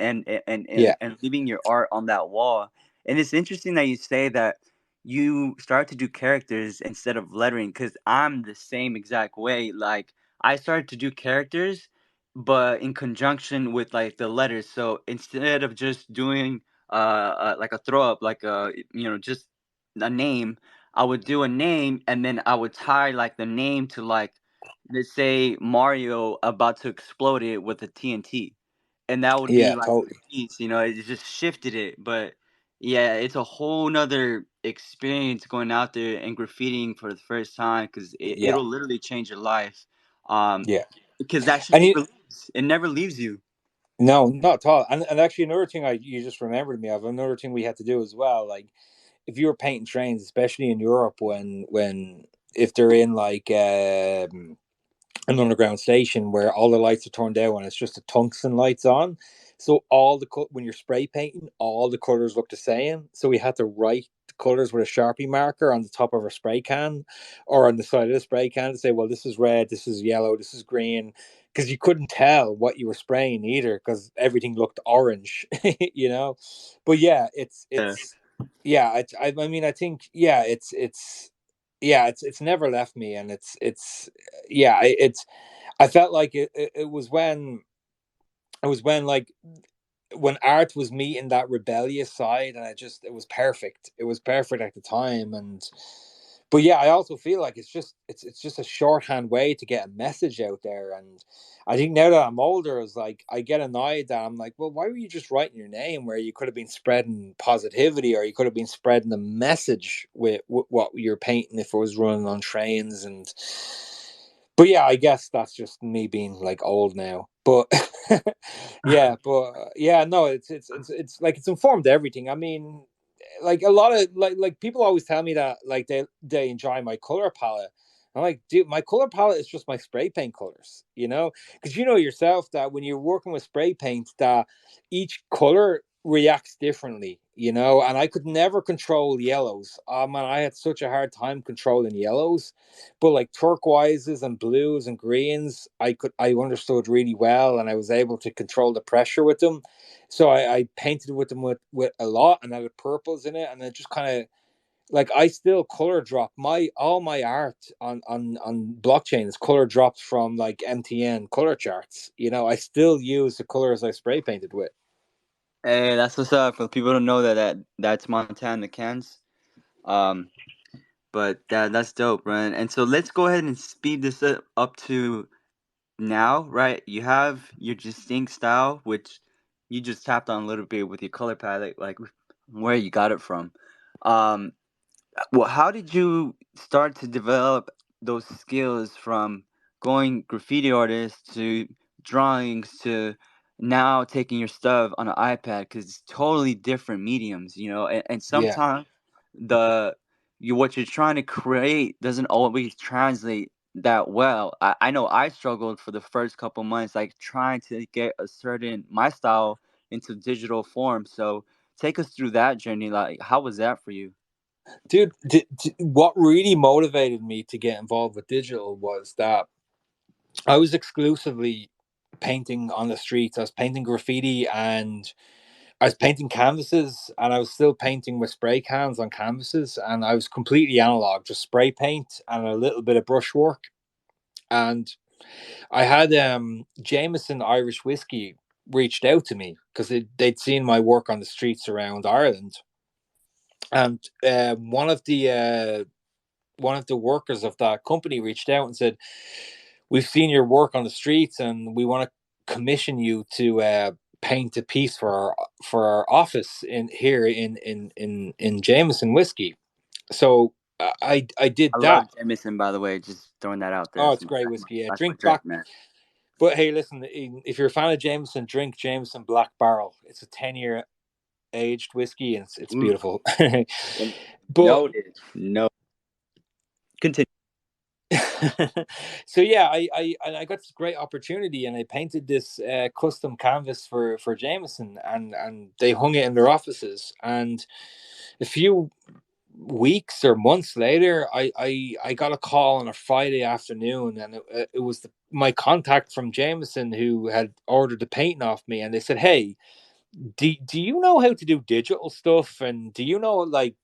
Yeah. and leaving your art on that wall. And it's interesting that you say that you start to do characters instead of lettering, because I'm the same exact way. Like, I started to do characters, but in conjunction with like the letters. So instead of just doing like a throw up, like just a name, I would do a name, and then I would tie like the name to, like, let's say Mario about to explode it with a TNT, and that would be Yeah. like the Totally. piece. It just shifted it. But yeah, it's a whole nother experience going out there and graffitiing for the first time, because Yeah. it'll literally change your life. Um, Yeah. because that shit And you, never leaves. It never leaves you. no, not at all. And actually, another thing you just remembered me of, another thing we had to do as well. Like, if you were painting trains, especially in Europe, when if they're in like an underground station where all the lights are turned down and it's just the tungsten lights on. So when you're spray painting, all the colors look the same. So we had to write the colors with a Sharpie marker on the top of our spray can or on the side of the spray can to say, well, this is red, this is yellow, this is green. Because you couldn't tell what you were spraying either, because everything looked orange, you know. But yeah, Yeah. yeah. I mean, I think yeah, yeah, it's never left me, and yeah, it's I felt like it was when like when art was meeting that rebellious side, and it was perfect. It was perfect at the time. And but yeah, I also feel like it's just a shorthand way to get a message out there. And I think now that I'm older, is like I get annoyed that I'm like, well, why were you just writing your name where you could have been spreading positivity, or you could have been spreading the message with what you're painting if it was running on trains. And but yeah, I guess that's just me being like old now. But yeah, but yeah, no, it's like it's informed everything. I mean, like a lot of like people always tell me that like they enjoy my color palette. I'm like, dude, my color palette is just my spray paint colors, because you know yourself that when you're working with spray paint, that each color reacts differently, and I could never control yellows. Man, I had such a hard time controlling yellows, but like turquoises and blues and greens, I understood really well, and I was able to control the pressure with them. So I painted with them with a lot, and added purples in it, and it just kind of like I still color drop my all my art on blockchain is color dropped from like MTN color charts. I still use the colors I spray painted with. Hey, that's what's up. For people to know that's Montana cans. Um, but that's dope, man. And so let's go ahead and speed this up to now, right? You have your distinct style, which you just tapped on a little bit with your color palette, like where you got it from. Um, well, how did you start to develop those skills from going graffiti artist to drawings to now taking your stuff on an iPad? Because it's totally different mediums, and Yeah. sometimes what you're trying to create doesn't always translate that well. I know I struggled for the first couple months, like trying to get a certain my style into digital form. So take us through that journey. Like, how was that for you? Dude, what really motivated me to get involved with digital was that I was exclusively painting on the streets. I was painting graffiti, and I was painting canvases, and I was still painting with spray cans on canvases, and I was completely analog, just spray paint and a little bit of brushwork. And I had Jameson Irish whiskey reached out to me because they'd seen my work on the streets around Ireland. And one of the workers of that company reached out and said, "We've seen your work on the streets, and we want to commission you to paint a piece for our office in here in Jameson whiskey." So I I did love that. Jameson, by the way. Just throwing that out there. Oh, That's it's great whiskey. Yeah, that's my drink drink, back man. But hey, listen, if you're a fan of Jameson, drink Jameson Black Barrel. It's a 10-year aged whiskey, and it's Mm, beautiful. But noted. No, continue. so yeah, I got this great opportunity, and I painted this custom canvas for Jameson, and they hung it in their offices. And a few weeks or months later, I got a call on a Friday afternoon, and it was my contact from Jameson who had ordered the painting off me, and they said, "Hey, do you know how to do digital stuff? And do you know, like,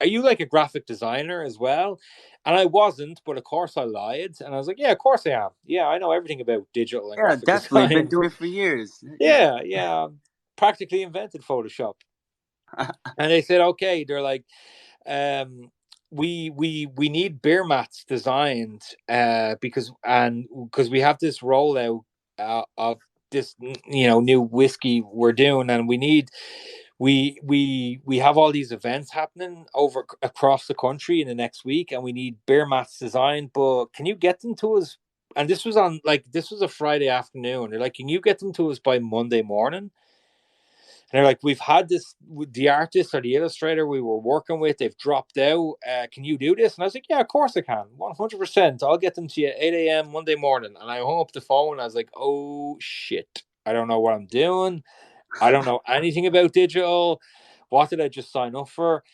are you like a graphic designer as well?" And I wasn't, but of course I lied. And I was like, "Yeah, of course I am. Yeah, I know everything about digital and Yeah, graphic definitely been design." doing it for years. Yeah. Yeah. Practically invented Photoshop. And they said, okay, they're like, um, we need beer mats designed because we have this rollout of this new whiskey we're doing, and we have all these events happening over across the country in the next week, and we need beer mats designed. But can you get them to us? And this was a Friday afternoon. They're like, can you get them to us by Monday morning? And they're like, we've had this, the artist or the illustrator we were working with, they've dropped out. Can you do this? And I was like, yeah, of course I can. 100%. I'll get them to you at 8 a.m. Monday morning. And I hung up the phone. I was like, oh shit. I don't know what I'm doing. I don't know anything about digital. What did I just sign up for?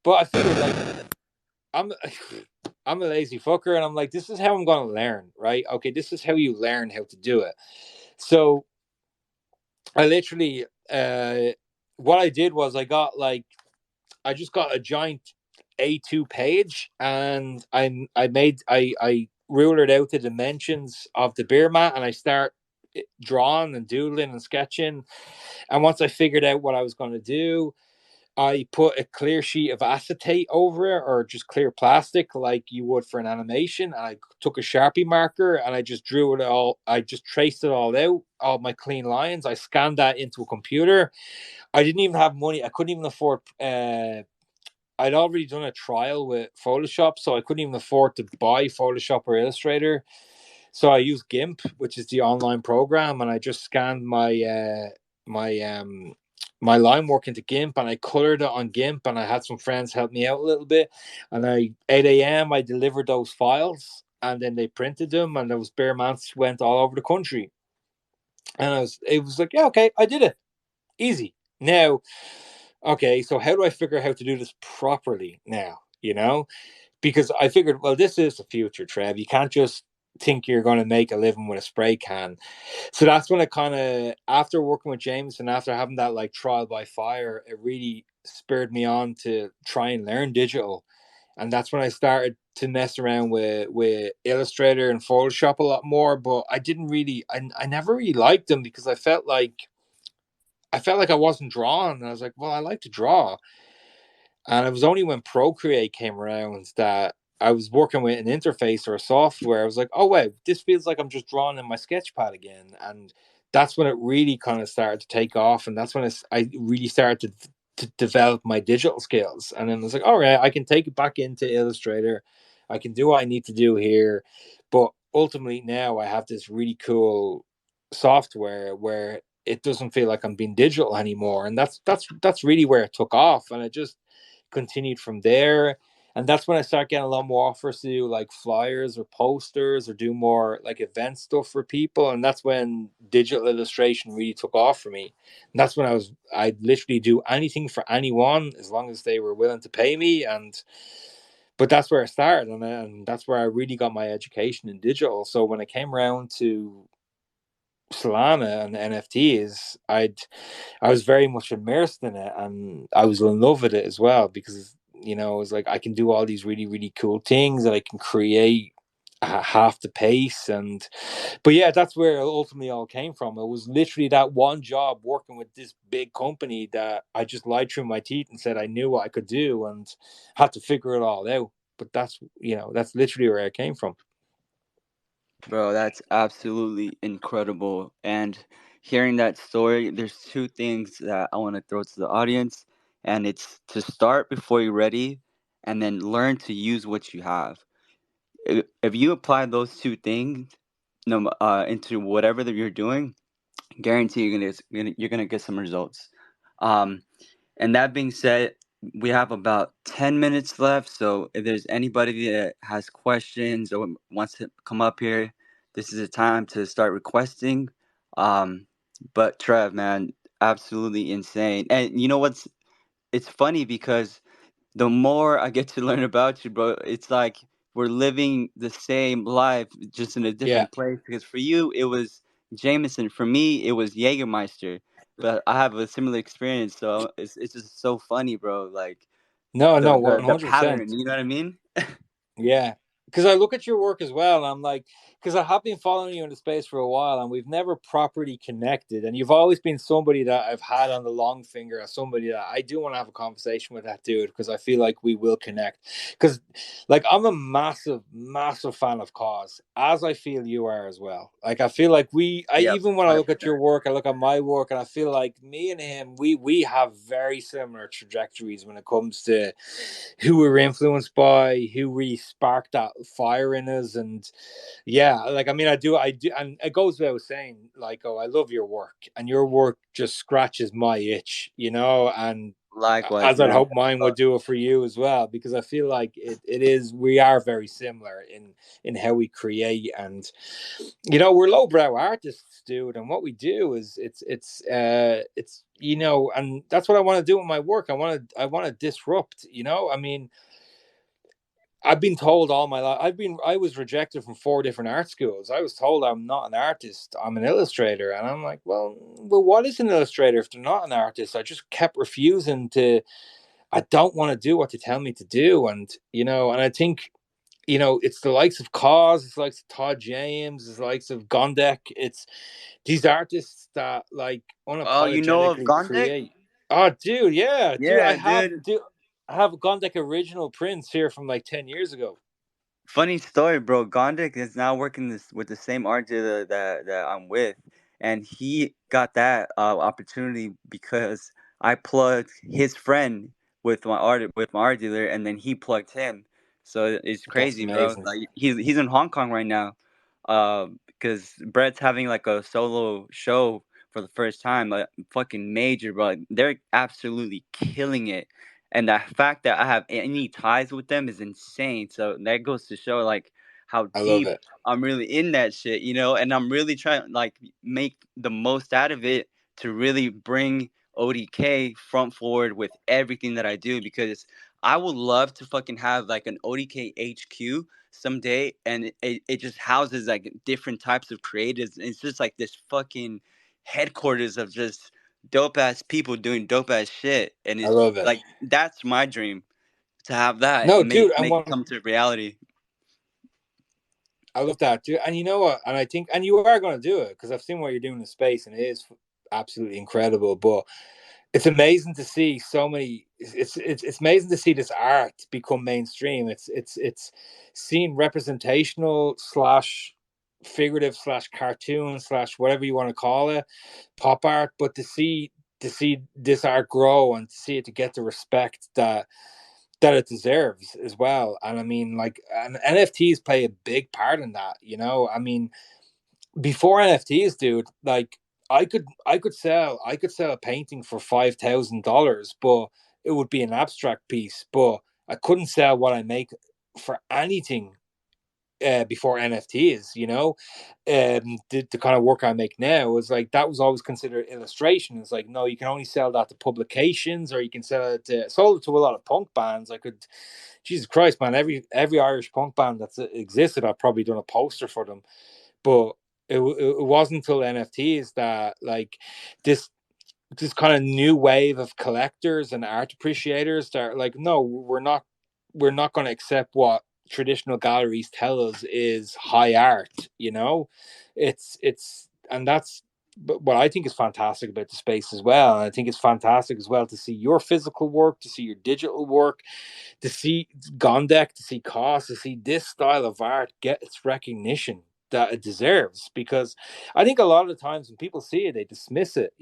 But I figured, like, I'm I'm a lazy fucker, and I'm like, this is how I'm gonna learn, right? Okay, this is how you learn how to do it. So I literally what I did was I just got a giant A2 page, and I ruled out the dimensions of the beer mat, and I start drawing and doodling and sketching. And once I figured out what I was going to do, I put a clear sheet of acetate over it, or just clear plastic like you would for an animation. And I took a Sharpie marker and I just drew it all. I just traced it all out, all my clean lines. I scanned that into a computer. I didn't even have money. I couldn't even afford. I'd already done a trial with Photoshop, so I couldn't even afford to buy Photoshop or Illustrator. So I used GIMP, which is the online program, and I just scanned my my line work into GIMP, and I colored it on GIMP, and I had some friends help me out a little bit. And I 8 a.m. I delivered those files, and then they printed them, and those bear mats went all over the country. And it was like, yeah, okay, I did it, easy. Now, okay, so how do I figure out how to do this properly now? Because I figured, well, this is the future, Trev. You can't just think you're going to make a living with a spray can. So that's when it kind of, after working with James and after having that like trial by fire, it really spurred me on to try and learn digital. And that's when I started to mess around with Illustrator and Photoshop a lot more. But I never really liked them because I felt like I wasn't drawing. And I was like, well, I like to draw. And it was only when Procreate came around that I was working with an interface or a software. I was like, oh, wait, this feels like I'm just drawing in my sketchpad again. And that's when it really kind of started to take off. And that's when I really started to develop my digital skills. And then I was like, all right, I can take it back into Illustrator. I can do what I need to do here. But ultimately, now I have this really cool software where it doesn't feel like I'm being digital anymore. And that's really where it took off. And it just continued from there. And that's when I started getting a lot more offers to do like flyers or posters or do more like event stuff for people. And that's when digital illustration really took off for me. And that's when I'd literally do anything for anyone as long as they were willing to pay me. But that's where I started, and that's where I really got my education in digital. So when I came around to Solana and NFTs, I was very much immersed in it, and I was in love with it as well because it was like I can do all these really really cool things that I can create half the pace. And but yeah, that's where it ultimately all came from. It was literally that one job working with this big company that I just lied through my teeth and said I knew what I could do and had to figure it all out. But that's literally where I came from. Bro, that's absolutely incredible. And hearing that story, there's two things that I want to throw to the audience, and it's to start before you're ready, and then learn to use what you have. If you apply those two things, no into whatever that you're doing, guarantee you're gonna get some results. Um, and that being said, we have about 10 minutes left. So if there's anybody that has questions or wants to come up here, this is a time to start requesting. Um, but Trev, man, absolutely insane. And you know what's it's funny because the more I get to learn about you, bro, it's like we're living the same life, just in a Yeah. different place. Because for you, it was Jameson. For me, it was Jägermeister. But I have a similar experience, so it's just so funny, bro. Like No, the no, the 100%. pattern. You know what I mean? Yeah, because I look at your work as well, and I'm like, because I have been following you in the space for a while, and we've never properly connected. And you've always been somebody that I've had on the long finger as somebody that I do want to have a conversation with that dude because I feel like we will connect. Because, like, I'm a massive, massive fan of Cause, as I feel you are as well. Like, I feel like Yep, even when I look at 100%. your work, I look at my work, and I feel like me and him, we have very similar trajectories when it comes to who we're influenced by, who really sparked that fire in us. And yeah, like, I mean, I do, and it goes without saying, like, oh, I love your work, and your work just scratches my itch, and Likewise, as I'd man. hope mine would do it for you as well, because I feel like we are very similar in how we create. And we're lowbrow artists, dude, and what we do is it's and that's what I want to do with my work. I want to disrupt. I mean, I've been told all my life. I was rejected from 4 different art schools. I was told I'm not an artist. I'm an illustrator, and I'm like, well, what is an illustrator if they're not an artist? I just kept refusing to. I don't want to do what they tell me to do, and I think it's the likes of Cause, it's the likes of Todd James, it's the likes of Gondek. It's these artists that like Oh, you know of unapologetically Gondek? create. Oh, dude, yeah, dude, Yeah, dude. I have Gondek original prints here from like 10 years ago. Funny story, bro. Gondik is now working this with the same art dealer that I'm with, and he got that opportunity because I plugged his friend with my art dealer, and then he plugged him. So it's That's crazy, bro. amazing. Like he's in Hong Kong right now, because Brett's having like a solo show for the first time, like fucking major, bro. Like, they're absolutely killing it, and the fact that I have any ties with them is insane. So that goes to show like how I love deep it. I'm really in that shit, and I'm really trying to like make the most out of it to really bring ODK front forward with everything that I do, because I would love to fucking have like an ODK HQ someday, and it just houses like different types of creatives. It's just like this fucking headquarters of just dope ass people doing dope ass shit, and I it's love it. like that's my dream, to have that No, and make dude, make it come to reality. I love that, dude. And you know what? And I think, and you are going to do it because I've seen what you're doing in space, and it is absolutely incredible. But it's amazing to see so many. It's amazing to see this art become mainstream. It's seen representational slash figurative slash cartoon slash whatever you want to call it, pop art. But to see this art grow and to see it to get the respect that it deserves as well. And I mean, like, and NFTs play a big part in that. I mean, before NFTs, dude, like I could sell a painting for $5,000, but it would be an abstract piece. But I couldn't sell what I make for anything before NFTs. The kind of work I make now was like that was always considered illustration. It's like no, you can only sell that to publications, or you can sell it to sold it to a lot of punk bands. I could, Jesus Christ, man, every Irish punk band that's existed, I've probably done a poster for them. But it wasn't until NFTs that like this this kind of new wave of collectors and art appreciators that are like, no, we're not going to accept what traditional galleries tell us is high art. It's and that's but what I think is fantastic about the space as well. And I think it's fantastic as well to see your physical work, to see your digital work, to see Gondek, to see Cost, to see this style of art get its recognition. that it deserves. Because I think a lot of the times when people see it, they dismiss it.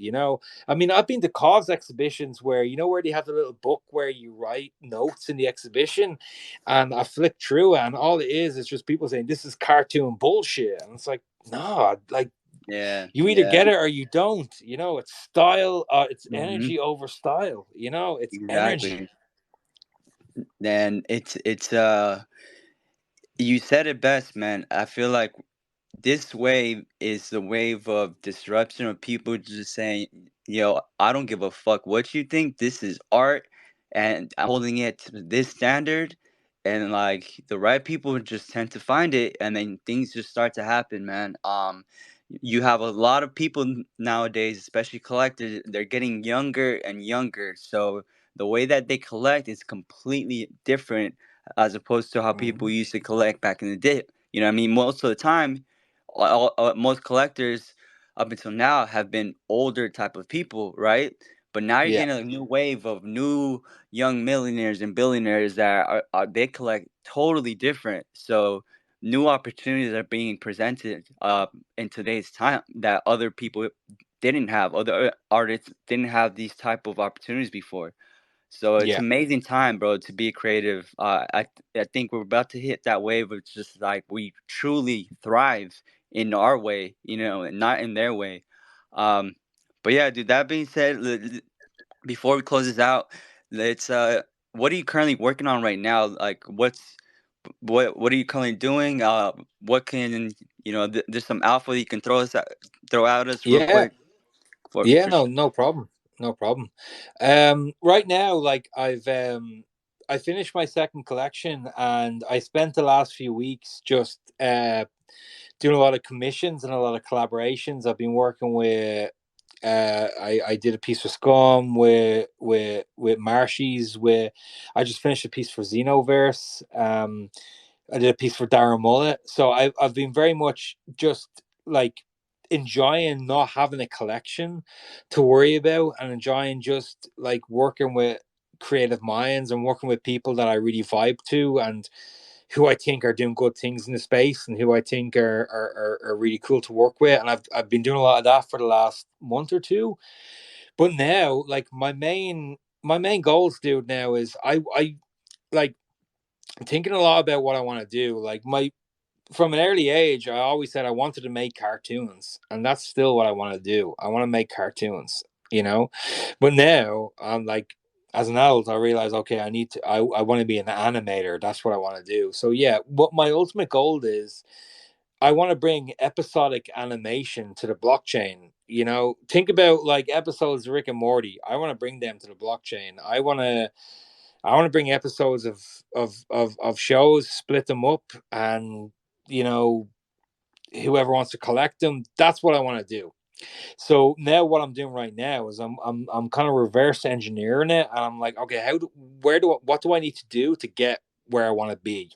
I mean, I've been to cause exhibitions where where they have the little book where you write notes in the exhibition, and I flick through, and all it is just people saying this is cartoon bullshit, and it's like, no, like Yeah, you either yeah. get it or you don't. It's style, it's Hmm. energy over style. It's energy. Exactly. And you said it best, man. I feel like this wave is the wave of disruption of people just saying, yo, I don't give a fuck what you think. This is art, and I'm holding it to this standard. And like the right people just tend to find it, and then things just start to happen, man. You have a lot of people nowadays, especially collectors, they're getting younger and younger. So the way that they collect is completely different as opposed to how people Mhm. used to collect back in the day. You know what I mean? Most of the time, most collectors up until now have been older type of people, right? But now you're Yeah, getting a new wave of new young millionaires and billionaires that they collect totally different. So new opportunities are being presented in today's time that other people didn't have. Other artists didn't have these type of opportunities before. So it's yeah, amazing time, bro, to be creative. I think we're about to hit that wave of just like we truly thrive in our way, and not in their way. Um, but yeah, dude. That being said, before we close this out, let's. What are you currently working on right now? Like, what are you currently doing? What can there's some alpha you can throw out us real yeah, quick for yeah. for No, sure. no problem, no problem. Right now, like I finished my second collection, and I spent the last few weeks just doing a lot of commissions and a lot of collaborations. I've been working with. I did a piece for Scum with Marshies. I just finished a piece for Xenoverse. I did a piece for Darren Mullet. So I've been very much just like enjoying not having a collection to worry about, and enjoying just like working with creative minds and working with people that I really vibe to, and who I think are doing good things in the space, and who I think are really cool to work with. And I've been doing a lot of that for the last month or two. But now, like my main goals, dude, now is I like thinking a lot about what I want to do. Like my from an early age, I always said I wanted to make cartoons, and that's still what I want to do. I want to make cartoons, you know. But now I'm like, as an adult, I realize, okay, I need to. I want to be an animator. That's what I want to do. So yeah, what my ultimate goal is, I want to bring episodic animation to the blockchain. Think about like episodes of Rick and Morty. I want to bring them to the blockchain. I want to bring episodes of shows, split them up, and you know whoever wants to collect them. That's what I want to do. So now what I'm doing right now is I'm kind of reverse engineering it, and I'm like, okay, what do I need to do to get where I want to be?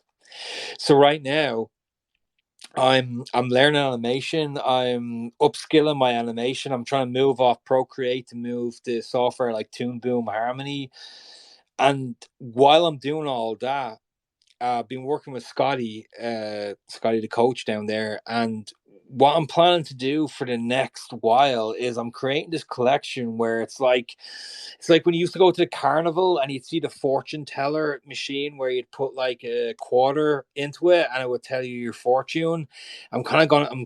So right now I'm learning animation. I'm upskilling my animation. I'm trying to move off Procreate to move to software like Toon Boom Harmony. And while I'm doing all that, been working with Scotty, the coach down there, and what I'm planning to do for the next while is I'm creating this collection where it's like when you used to go to the carnival and you'd see the fortune teller machine where you'd put like a quarter into it and it would tell you your fortune. I'm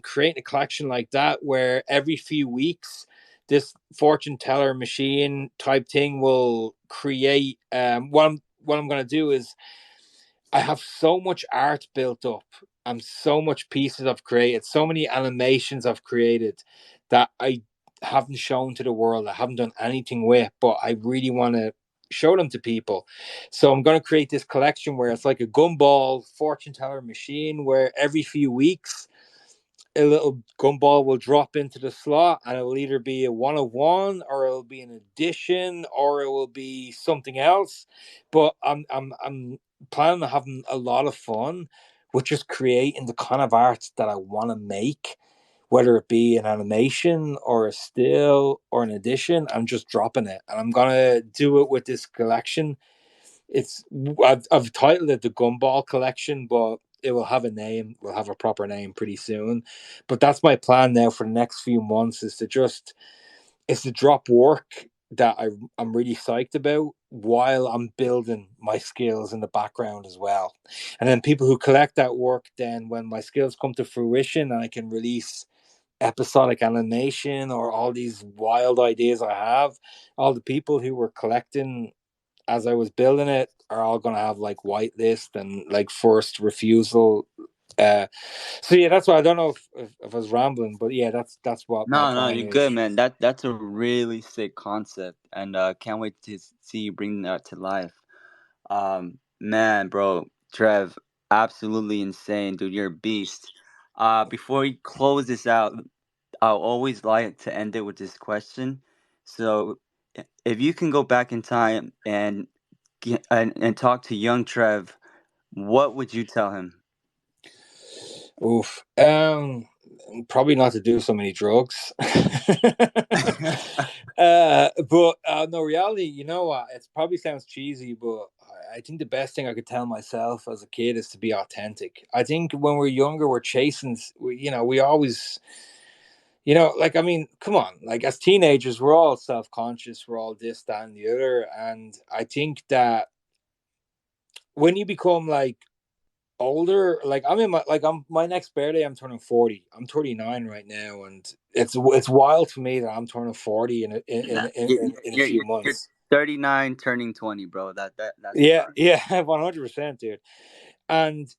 creating a collection like that where every few weeks this fortune teller machine type thing will create what I'm going to do is I have so much art built up and so much pieces I've created, so many animations I've created that I haven't shown to the world. I haven't done anything with, but I really want to show them to people. So I'm going to create this collection where it's like a gumball fortune teller machine where every few weeks a little gumball will drop into the slot, and it will either be a one of one, or it'll be an addition, or it will be something else. But I'm planning on having a lot of fun with just creating the kind of art that I want to make, whether it be an animation or a still or an addition. I'm just dropping it, and I'm gonna do it with this collection. I've titled it the Gumball Collection, but it will have a name. Will have a proper name pretty soon. But that's my plan now for the next few months is to drop work that I'm really psyched about while I'm building my skills in the background as well. And then people who collect that work, then when my skills come to fruition and I can release episodic animation or all these wild ideas I have, all the people who were collecting as I was building it are all going to have like whitelist and like first refusal. Uh, so yeah, that's why I don't know if I was rambling, but yeah, that's what my No, no, plan you're is. good, man. That's a really sick concept, and can't wait to see you bring that to life. Man, bro, Trev, absolutely insane, dude. You're a beast. Before we close this out, I'll always like to end it with this question. So, if you can go back in time and and talk to young Trev, what would you tell him? Oof. Probably not to do so many drugs. But no, reality, you know what? It probably sounds cheesy, but I think the best thing I could tell myself as a kid is to be authentic. I think when we're younger, we're chasing, we always, like, I mean, come on, like as teenagers, we're all self conscious, we're all this, that, and the other. And I think that when you become like older, like I'm in I'm my next birthday, I'm turning 40. I'm 39 right now, and it's wild for me that I'm turning 40 Nah, in a few you're months. 39 turning 20, bro. That's Yeah, wild. yeah. 100%, dude. And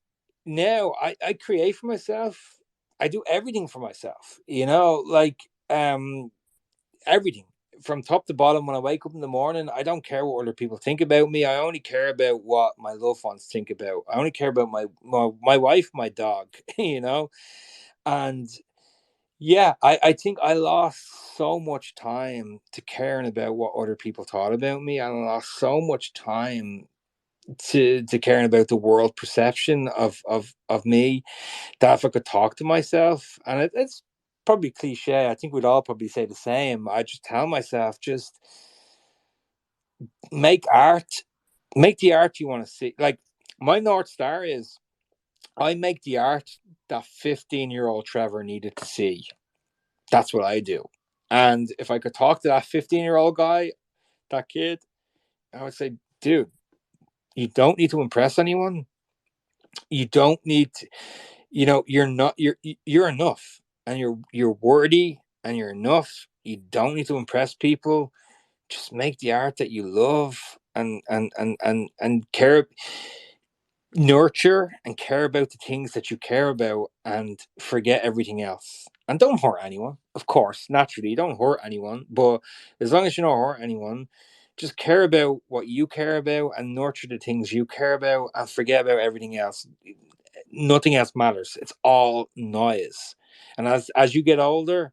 now I create for myself. I do everything for myself, like everything from top to bottom. When I wake up in the morning, I don't care what other people think about me. I only care about what my loved ones think about. I only care about my wife, my dog, and yeah, I think I lost so much time to caring about what other people thought about me, and I lost so much time to caring about the world perception of me, that if I could talk to myself, and it's probably cliche, I think we'd all probably say the same. I just tell myself, just make art, make the art you want to see. Like my North Star is I make the art that 15-year-old Trevor needed to see. That's what I do. And if I could talk to that 15-year-old guy, that kid, I would say, dude, you don't need to impress anyone. You don't need to, you're not, you're enough, and you're worthy, and you're enough. You don't need to impress people. Just make the art that you love, and care, nurture and care about the things that you care about, and forget everything else. And don't hurt anyone, of course, naturally, don't hurt anyone, but as long as you don't hurt anyone, just care about what you care about and nurture the things you care about and forget about everything else. Nothing else matters. It's all noise. And as you get older,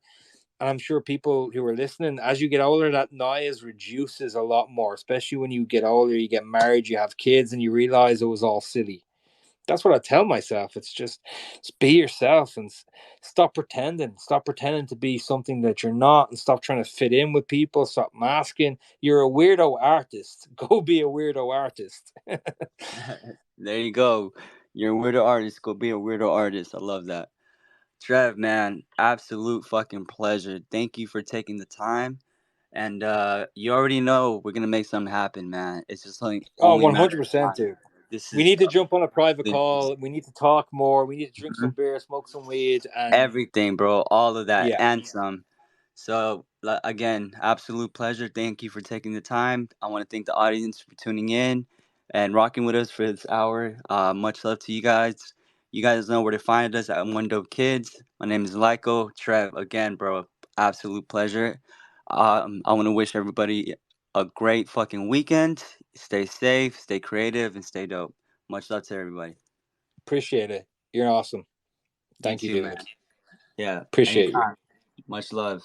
and I'm sure people who are listening, as you get older, that noise reduces a lot more, especially when you get older, you get married, you have kids, and you realize it was all silly. That's what I tell myself. Just be yourself, and stop pretending. Stop pretending to be something that you're not, and stop trying to fit in with people. Stop masking. You're a weirdo artist. Go be a weirdo artist. There you go. You're a weirdo artist. Go be a weirdo artist. I love that. Trev, man, absolute fucking pleasure. Thank you for taking the time. And you already know we're gonna make something happen, man. It's just like Oh, only a matter of 100%, time. dude. This We is need to jump on a private good news. call. We need to talk more. We need to drink Mhm. some beer, smoke some weed, and Everything, bro. All of that yeah, and some. So again, absolute pleasure. Thank you for taking the time. I want to thank the audience for tuning in and rocking with us for this hour. Much love to you guys. You guys know where to find us at One Dope Kids. My name is Lyko. Trev, again, bro, absolute pleasure. I want to wish everybody a great fucking weekend. Stay safe, stay creative, and stay dope. Much love to everybody. appreciate it. You're awesome. You Thank you, too, dude. man. Yeah, Appreciate you. anytime. Much love.